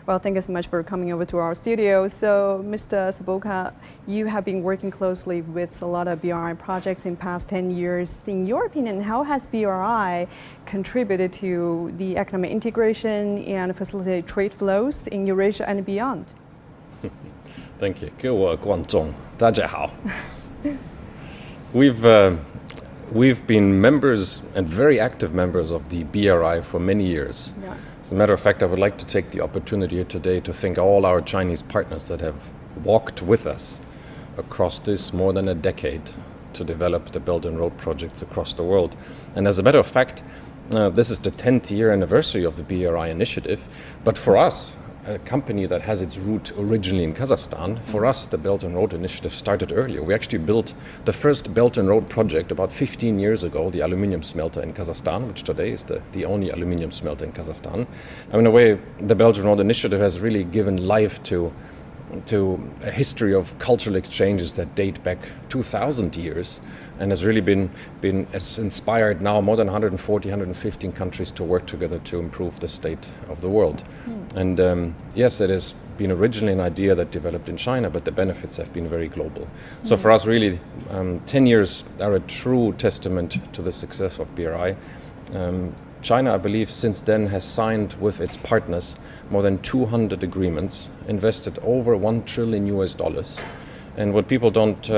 Well, thank you so much for coming over to our studio. So, Mr. Sobotka, you have been working closely with a lot of BRI projects in past 10 years. In your opinion, how has BRI contributed to the economic integration and facilitate trade flows in Eurasia and beyond? Thank you. 各位观众，大家好。We've been members and very active members of the BRI for many years. Yeah. As a matter of fact, I would like to take the opportunity here today to thank all our Chinese partners that have walked with us across this more than a decade to develop the Belt and Road projects across the world. And as a matter of fact, this is the 10th year anniversary of the BRI initiative. But for us, a company that has its root originally in Kazakhstan, for us the Belt and Road Initiative started earlier. We actually built the first Belt and Road project about 15 years ago, the aluminium smelter in Kazakhstan, which today is the only aluminium smelter in Kazakhstan. And in a way, the Belt and Road Initiative has really given life to a history of cultural exchanges that date back 2,000 years and has really been as inspired now more than 140, 115 countries to work together to improve the state of the world. And yes, it has been originally an idea that developed in China, but the benefits have been very global. So for us, really, 10 years are a true testament to the success of BRI. China, I believe, since then has signed with its partners more than 200 agreements, invested over $1 trillion. And what people don't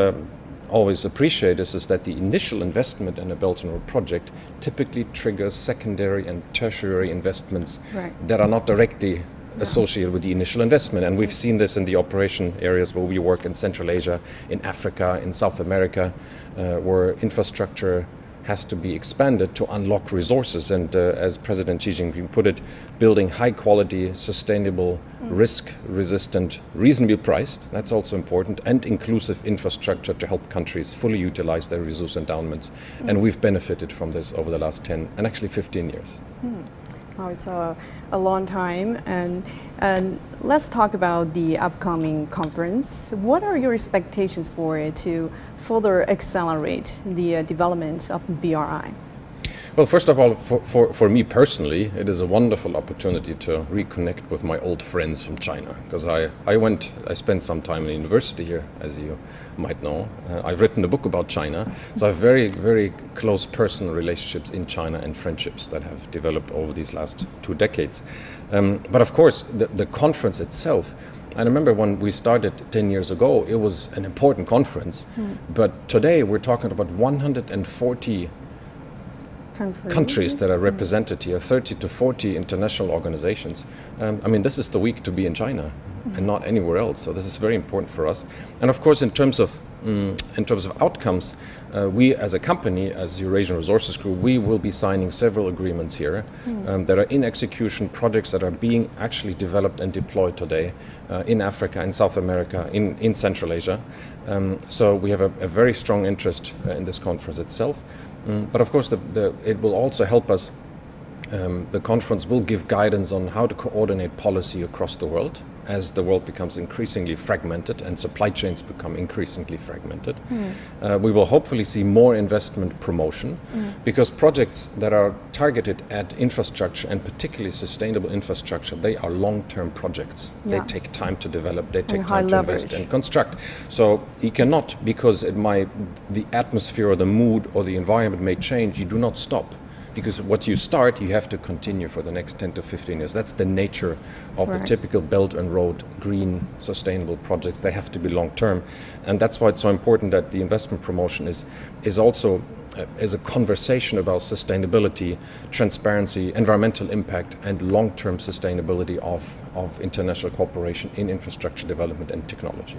always appreciate is that the initial investment in a Belt and Road project typically triggers secondary and tertiary investments that are not directly associated with the initial investment. And we've seen this in the operation areas where we work in Central Asia, in Africa, in South America, where infrastructure has to be expanded to unlock resources. And as President Xi Jinping put it, building high quality, sustainable, risk resistant, reasonably priced, that's also important, and inclusive infrastructure to help countries fully utilize their resource endowments. And we've benefited from this over the last 10 and actually 15 years. Wow, it's a long time. And let's talk about the upcoming conference. What are your expectations for it to further accelerate the development of BRI? Well, first of all, for me personally, it is a wonderful opportunity to reconnect with my old friends from China, because I spent some time in university here, as you might know. I've written a book about China, so I have very, very close personal relationships in China and friendships that have developed over these last 2 decades. But of course, the conference itself, I remember when we started 10 years ago, it was an important conference, but today we're talking about 140 countries that are represented here, 30 to 40 international organizations. I mean, this is the week to be in China and not anywhere else. So this is very important for us. And of course, in terms of outcomes, we as a company, as Eurasian Resources Group, we will be signing several agreements here that are in execution, projects that are being actually developed and deployed today in Africa, in South America, in Central Asia. So we have a very strong interest in this conference itself. But of course, it will also help us. The conference will give guidance on how to coordinate policy across the world as the world becomes increasingly fragmented and supply chains become increasingly fragmented. We will hopefully see more investment promotion because projects that are targeted at infrastructure, and particularly sustainable infrastructure, they are long-term projects. They take time to develop, they take time to invest and construct. So you cannot, because the atmosphere or the mood or the environment may change, you do not stop. Because what you start, you have to continue for the next 10 to 15 years. That's the nature of the typical Belt and Road, green, sustainable projects. They have to be long-term. And that's why it's so important that the investment promotion is also a conversation about sustainability, transparency, environmental impact, and long-term sustainability of international cooperation in infrastructure development and technology.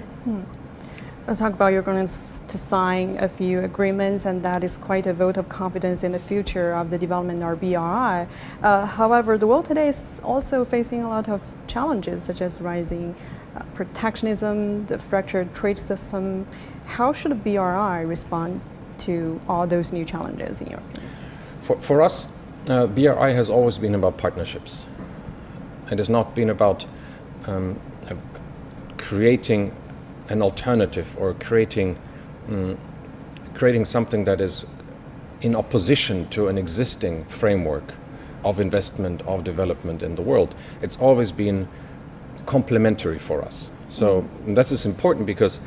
I'll talk about you're going to sign a few agreements, and that is quite a vote of confidence in the future of the development of BRI. However, the world today is also facing a lot of challenges, such as rising protectionism, the fractured trade system. How should BRI respond to all those new challenges in your opinion? For us, BRI has always been about partnerships. It has not been about creating an alternative or creating something that is in opposition to an existing framework of investment, of development in the world. It's always been complementary for us. So that is important because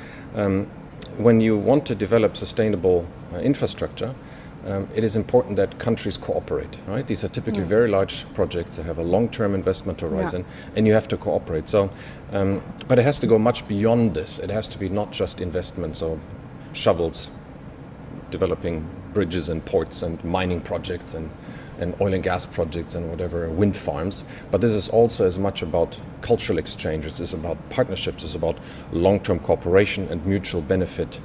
when you want to develop sustainable infrastructure, it is important that countries cooperate, right? These are typically very large projects that have a long-term investment horizon, and you have to cooperate. So, but it has to go much beyond this. It has to be not just investments or shovels, developing bridges and ports and mining projects and oil and gas projects and whatever, wind farms. But this is also as much about cultural exchanges, it's about partnerships, it's about long-term cooperation and mutual benefit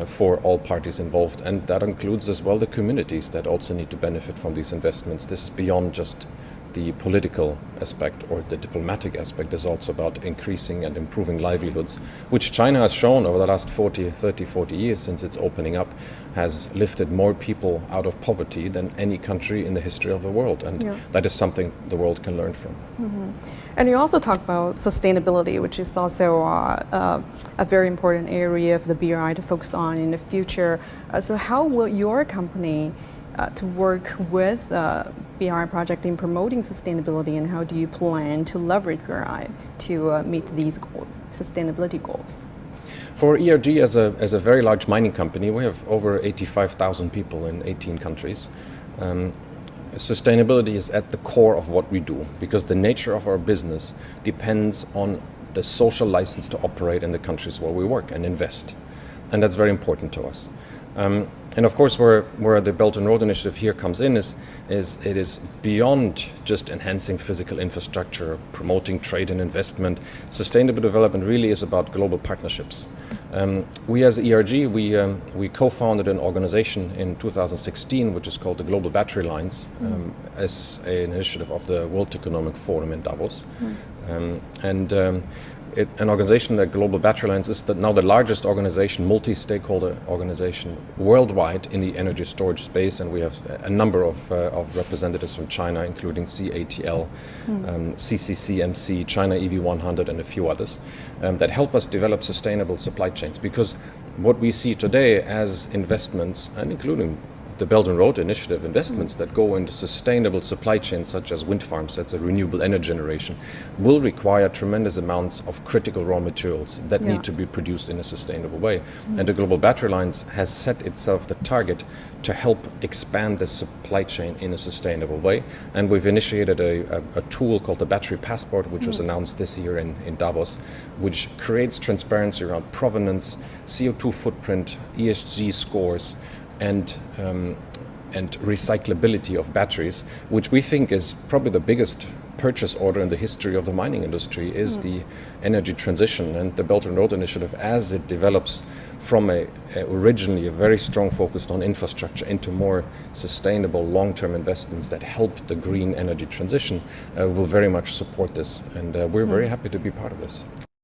for all parties involved. And that includes as well the communities that also need to benefit from these investments. This is beyond just the political aspect or the diplomatic aspect. Is also about increasing and improving livelihoods, which China has shown over the last 40 years since its opening up, has lifted more people out of poverty than any country in the history of the world. And that is something the world can learn from. And you also talk about sustainability, which is also a very important area of the BRI to focus on in the future. So how will your company to work with BRI project in promoting sustainability, and how do you plan to leverage BRI to meet these sustainability goals? For ERG as a very large mining company, we have over 85,000 people in 18 countries. Sustainability is at the core of what we do, because the nature of our business depends on the social license to operate in the countries where we work and invest. And that's very important to us. And of course, where the Belt and Road Initiative here comes in is it is beyond just enhancing physical infrastructure, promoting trade and investment. Sustainable development really is about global partnerships. We as ERG, we co-founded an organization in 2016, which is called the Global Battery Lines, as an initiative of the World Economic Forum in Davos. An organization like Global Battery Lines is now the largest organization, multi-stakeholder organization worldwide in the energy storage space, and we have a number of representatives from China, including CATL, CCCMC, China EV100, and a few others, that help us develop sustainable supply chains. Because what we see today as investments, and including the Belt and Road Initiative investments that go into sustainable supply chains such as wind farms, that's a renewable energy generation, will require tremendous amounts of critical raw materials that need to be produced in a sustainable way. And the Global Battery Lines has set itself the target to help expand the supply chain in a sustainable way. And we've initiated a tool called the Battery Passport, which was announced this year in Davos, which creates transparency around provenance, CO2 footprint, ESG scores, and recyclability of batteries, which we think is probably the biggest purchase order in the history of the mining industry, is the energy transition. And the Belt and Road Initiative, as it develops from originally a very strong focus on infrastructure into more sustainable long-term investments that help the green energy transition, will very much support this. And we're very happy to be part of this.